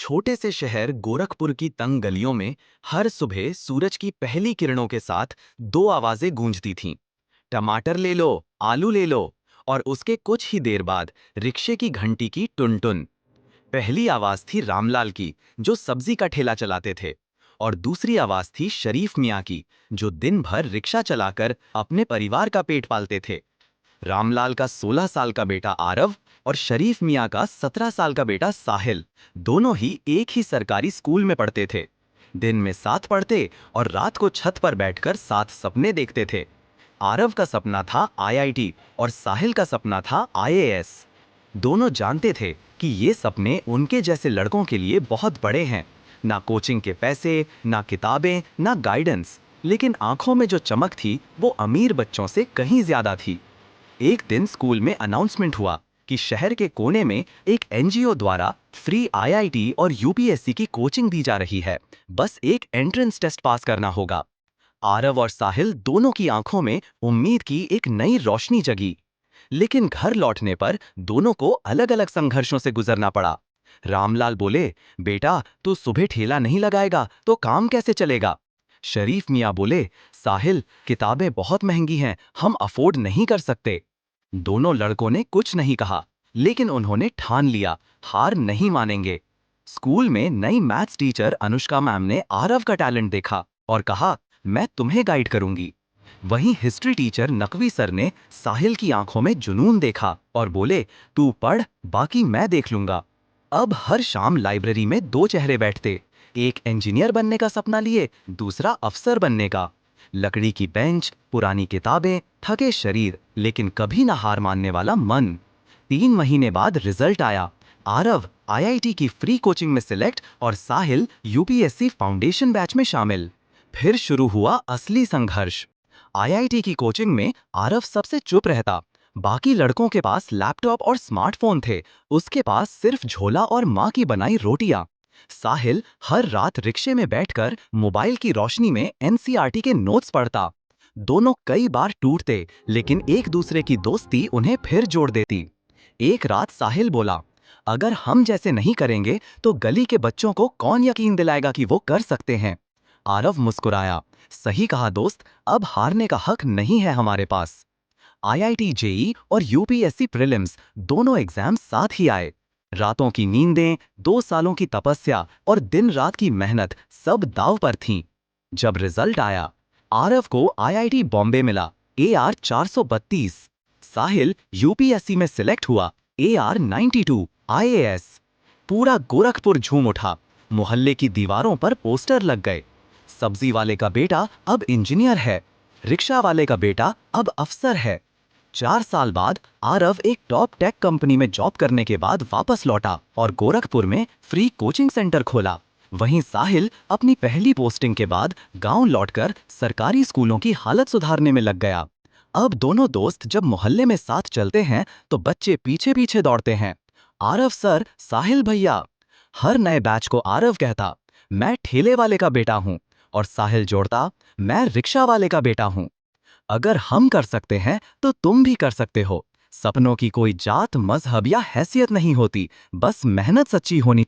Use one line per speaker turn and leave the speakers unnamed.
छोटे से शहर गोरखपुर की तंग गलियों में हर सुबह सूरज की पहली किरणों के साथ दो आवाजें गूंजती थीं। टमाटर ले लो, आलू ले लो। और उसके कुछ ही देर बाद रिक्शे की घंटी की टुन टुन। पहली आवाज थी रामलाल की, जो सब्जी का ठेला चलाते थे। और दूसरी आवाज थी शरीफ मियाँ की, जो दिन भर रिक्शा चलाकर अपने परिवार का पेट पालते थे। रामलाल का 16 साल का बेटा आरव और शरीफ मियाँ का 17 साल का बेटा साहिल दोनों ही एक ही सरकारी स्कूल में पढ़ते थे। दिन में साथ पढ़ते और रात को छत पर बैठकर साथ सपने देखते थे। आरव का सपना था आईआईटी और साहिल का सपना था आईएएस। दोनों जानते थे कि ये सपने उनके जैसे लड़कों के लिए बहुत बड़े हैं। ना कोचिंग के पैसे, ना किताबें, ना गाइडेंस, लेकिन आंखों में जो चमक थी वो अमीर बच्चों से कहीं ज्यादा थी। एक दिन स्कूल में अनाउंसमेंट हुआ कि शहर के कोने में एक एनजीओ द्वारा फ्री आईआईटी और यूपीएससी की कोचिंग दी जा रही है। बस एक एंट्रेंस टेस्ट पास करना होगा। आरव और साहिल दोनों की आंखों में उम्मीद की एक नई रोशनी जगी। लेकिन घर लौटने पर दोनों को अलग अलग संघर्षों से गुजरना पड़ा। रामलाल बोले, बेटा तू सुबह ठेला नहीं लगाएगा तो काम कैसे चलेगा। शरीफ मियाँ बोले, साहिल किताबें बहुत महंगी हैं, हम अफोर्ड नहीं कर सकते। दोनों लड़कों ने कुछ नहीं कहा, लेकिन उन्होंने ठान लिया, हार नहीं मानेंगे। स्कूल में नई मैथ्स टीचर अनुष्का मैम ने आरव का टैलेंट देखा और कहा, मैं तुम्हें गाइड करूंगी। वहीं हिस्ट्री टीचर नकवी सर ने साहिल की आंखों में जुनून देखा और बोले, तू पढ़, बाकी मैं देख लूंगा। अब हर शाम लाइब्रेरी में दो चेहरे बैठते, एक इंजीनियर बनने का सपना लिए, दूसरा अफसर बनने का। लकड़ी की बेंच, पुरानी किताबें, थके शरीर, लेकिन कभी ना हार मानने वाला मन। 3 महीने बाद रिजल्ट आया। आरव आईआईटी की फ्री कोचिंग में सिलेक्ट और साहिल यूपीएससी फाउंडेशन बैच में शामिल। फिर शुरू हुआ असली संघर्ष। आईआईटी की कोचिंग में आरव सबसे चुप रहता। बाकी लड़कों के पास लैपटॉप और स्मार्टफोन थे, उसके पास सिर्फ झोला और माँ की बनाई रोटियां। साहिल हर रात रिक्शे में बैठकर मोबाइल की रोशनी में एनसीईआरटी के नोट्स पढ़ता। दोनों कई बार टूटते, लेकिन एक दूसरे की दोस्ती उन्हें फिर जोड़ देती। एक रात साहिल बोला, अगर हम जैसे नहीं करेंगे तो गली के बच्चों को कौन यकीन दिलाएगा कि वो कर सकते हैं। आरव मुस्कुराया, सही कहा दोस्त, अब हारने का हक नहीं है हमारे पास। आईआईटी जेई और यूपीएससी प्रीलिम्स दोनों एग्जाम साथ ही आए। रातों की नींदें, 2 सालों की तपस्या और दिन रात की मेहनत सब दांव पर थीं। जब रिजल्ट आया, आरव को आईआईटी बॉम्बे मिला, एआर 432। साहिल यूपीएससी में सिलेक्ट हुआ, एआर 92 आईएएस। पूरा गोरखपुर झूम उठा। मोहल्ले की दीवारों पर पोस्टर लग गए, सब्जी वाले का बेटा अब इंजीनियर है, रिक्शा वाले का बेटा अब अफसर है। 4 साल बाद आरव एक टॉप टेक कंपनी में जॉब करने के बाद वापस लौटा और गोरखपुर में फ्री कोचिंग सेंटर खोला। वहीं साहिल अपनी पहली पोस्टिंग के बाद गांव लौटकर सरकारी स्कूलों की हालत सुधारने में लग गया। अब दोनों दोस्त जब मोहल्ले में साथ चलते हैं तो बच्चे पीछे पीछे दौड़ते हैं। आरव सर, साहिल भैया। हर नए बैच को आरव कहता, मैं ठेले वाले का बेटा हूं, और साहिल जोड़ता, मैं रिक्शा वाले का बेटा हूं। अगर हम कर सकते हैं तो तुम भी कर सकते हो। सपनों की कोई जात, मजहब या हैसियत नहीं होती, बस मेहनत सच्ची होनी